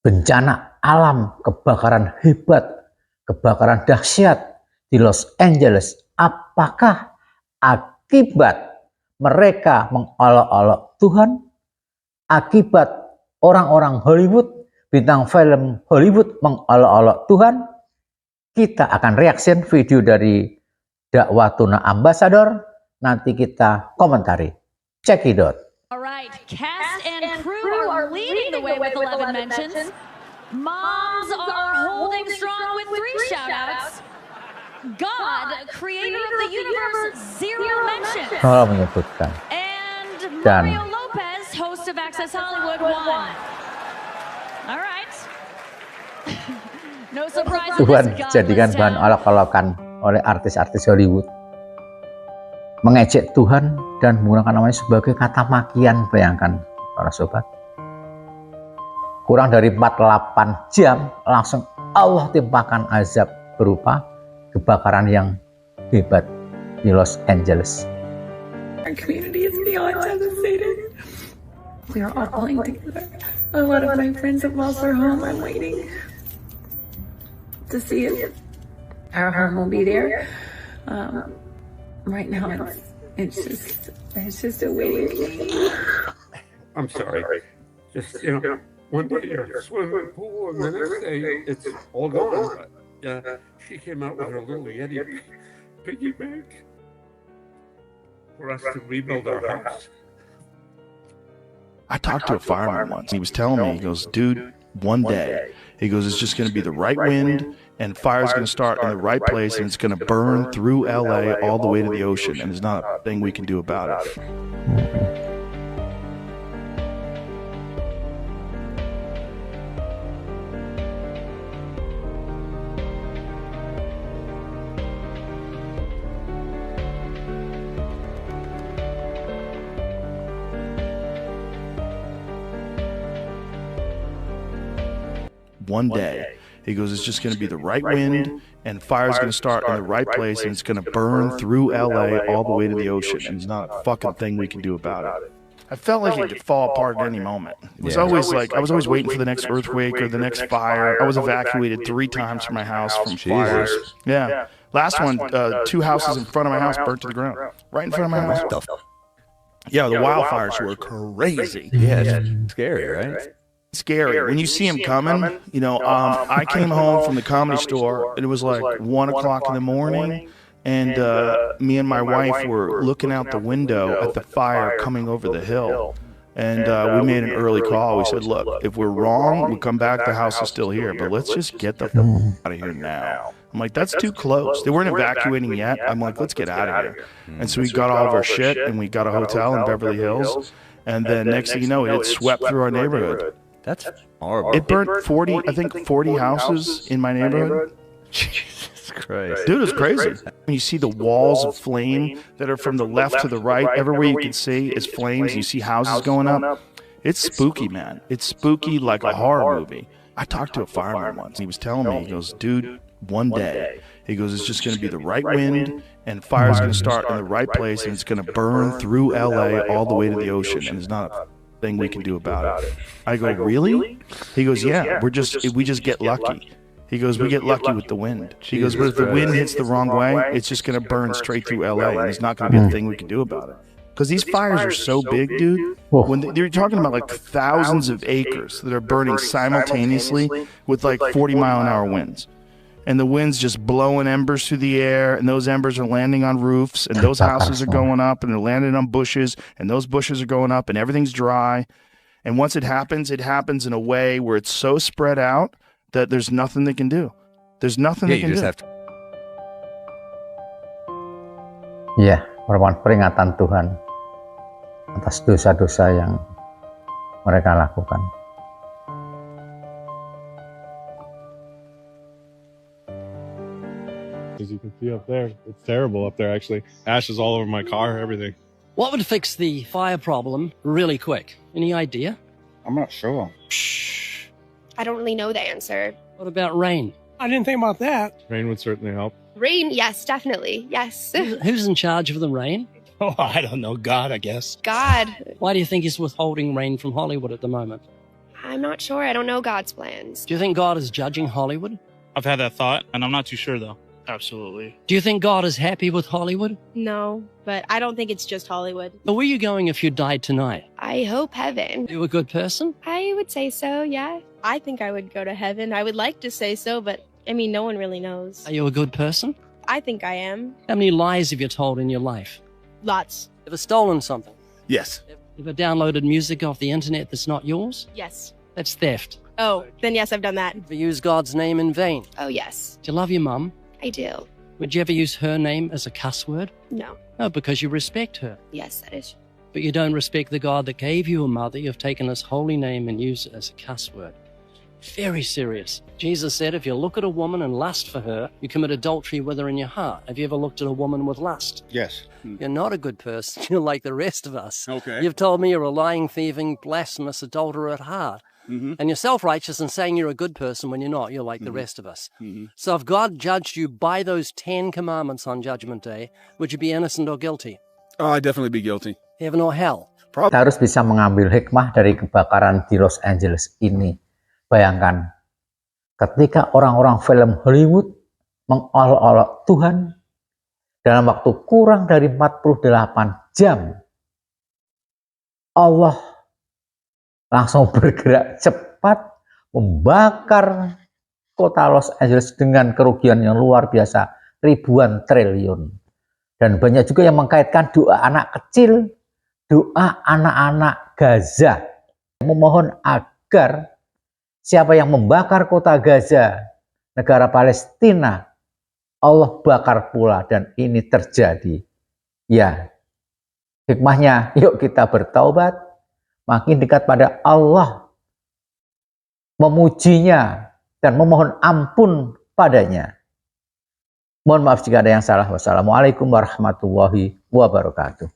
bencana alam, kebakaran hebat, kebakaran dahsyat di Los Angeles. Apakah akibat mereka mengolok-olok Tuhan? Akibat orang-orang Hollywood, bintang film Hollywood mengolok-olok Tuhan? Kita akan reaction video dari dakwah Tuna Ambassador. Nanti kita komentari. Check it out. All right, cast and crew are leading the way with 11 mentions. Moms are holding strong with 3 shout-outs. God, creator of the universe, 0 mentions. Kalau menyebutkan. And Mario Lopez, host of Access Hollywood, 1. All right. No surprise. Tuhan jadikan bahan olok-olokan oleh artis-artis Hollywood. Mengejek Tuhan dan menggunakan namanya sebagai kata makian. Bayangkan para sobat, kurang dari 48 jam langsung Allah timpakan azab berupa kebakaran yang hebat di Los Angeles. Our community is beyond devastated. We are all pulling together. A lot of my friends have lost their home. I'm waiting to see if our home will be there. Right now, it's just a waiting game. I'm sorry. Just, one day you're swimming pool and the next day it's all gone. But, she came out with her little Yeti piggy bank for us to rebuild our house. I talked to a fireman once. He was telling me, he goes, dude, one day, he goes, it's just going to be the right wind and fire's going to start in the right place and it's going to burn through LA all the way to the ocean. And there's not a thing we can do about it. One day, he goes, it's just going to be the right wind and fire's going to start in the right place and it's going to burn through LA all the way to the ocean. And there's not a fucking thing we can do about it. I felt like it could fall apart at any moment. It was always like, I was always waiting for the next earthquake or the next fire. I was evacuated 3 times from my house from fires. Yeah. Last one, 2 houses in front of my house burnt to the ground. Right in front of my house. Yeah, the wildfires were crazy. Yeah, it's scary, right? Scary when you see him coming. I came home from the Comedy Store and it was like 1 o'clock in the morning, and me and my wife were looking out the window at the fire coming over the hill, and we made an early call. We said, look, if we're wrong, we'll come back, the house is still here, but let's just get the out of here now. I'm like, that's too close. They weren't evacuating yet. I'm like, let's get out of here. And so we got all of our shit and we got a hotel in Beverly Hills, and then next thing you know, it swept through our neighborhood. That's horrible. It burnt 40 houses in my neighborhood. Jesus Christ. Dude, it's crazy. When you see the walls of flame that are from the left to the right, everywhere you can see is flames. You see houses going up. It's spooky, man. It's spooky like a horror movie. I talked to a fireman once. He was telling me, he goes, dude, one day, he goes, it's just going to be the right wind and fire's going to start in the right place and it's going to burn through LA all the way to the ocean. And there's not a thing we can do about it. I go, really? He goes, yeah, we just get lucky. He goes, we get lucky with the wind. He goes, but if the wind hits the wrong way, it's just going to burn straight through LA and there's not going to be a thing we can do about it. Because these fires are so big, dude. When they're talking about like thousands of acres that are burning simultaneously with like 40-mile-an-hour winds. And the wind's just blowing embers through the air, and those embers are landing on roofs, and those houses are going up, and they're landing on bushes, and those bushes are going up, and everything's dry. And once it happens in a way where it's so spread out that there's nothing they can do. There's nothing they can do. Ya, merupakan peringatan Tuhan atas dosa-dosa yang mereka lakukan. As you can see up there, it's terrible up there actually. Ashes all over my car, everything. What would fix the fire problem really quick? Any idea? I'm not sure. Shh. I don't really know the answer. What about rain? I didn't think about that. Rain would certainly help. Rain, yes, definitely, yes. Who's in charge of the rain? Oh, I don't know. God, I guess. God. Why do you think he's withholding rain from Hollywood at the moment? I I'm not sure. I don't know God's plans. Do you think God is judging Hollywood? I've had that thought, and I'm not too sure, though. Absolutely. Do you think God is happy with Hollywood? No, but I don't think it's just Hollywood. But where are you going if you died tonight? I hope heaven. Are you a good person? I would say so, yeah. I think I would go to heaven. I would like to say so, but I mean, no one really knows. Are you a good person? I think I am. How many lies have you told in your life? Lots. Ever stolen something? Yes. Ever downloaded music off the internet that's not yours? Yes. That's theft. Oh, then yes, I've done that. Ever use God's name in vain? Oh, yes. Do you love your mum? I do. Would you ever use her name as a cuss word? No. No, because you respect her. Yes, that is. But you don't respect the God that gave you a mother. You've taken his holy name and used it as a cuss word. Very serious. Jesus said if you look at a woman and lust for her, you commit adultery with her in your heart. Have you ever looked at a woman with lust? Yes. You're not a good person. You're like the rest of us. Okay. You've told me you're a lying, thieving, blasphemous adulterer at heart. And you're self-righteous and saying you're a good person when you're not. You're like the rest of us. So if God judged you by those 10 commandments on Judgment Day, would you be innocent or guilty? Oh, I'd definitely be guilty. Heaven or hell? Kita harus bisa mengambil hikmah dari kebakaran di Los Angeles ini. Bayangkan, ketika orang-orang film Hollywood mengolok-olok Tuhan dalam waktu kurang dari 48 jam, Allah langsung bergerak cepat membakar kota Los Angeles dengan kerugian yang luar biasa, ribuan triliun. Dan banyak juga yang mengkaitkan doa anak kecil, doa anak-anak Gaza, memohon agar siapa yang membakar kota Gaza, negara Palestina, Allah bakar pula, dan ini terjadi. Ya, hikmahnya, yuk kita bertaubat, makin dekat pada Allah, memujinya, dan memohon ampun padanya. Mohon maaf jika ada yang salah. Wassalamualaikum warahmatullahi wabarakatuh.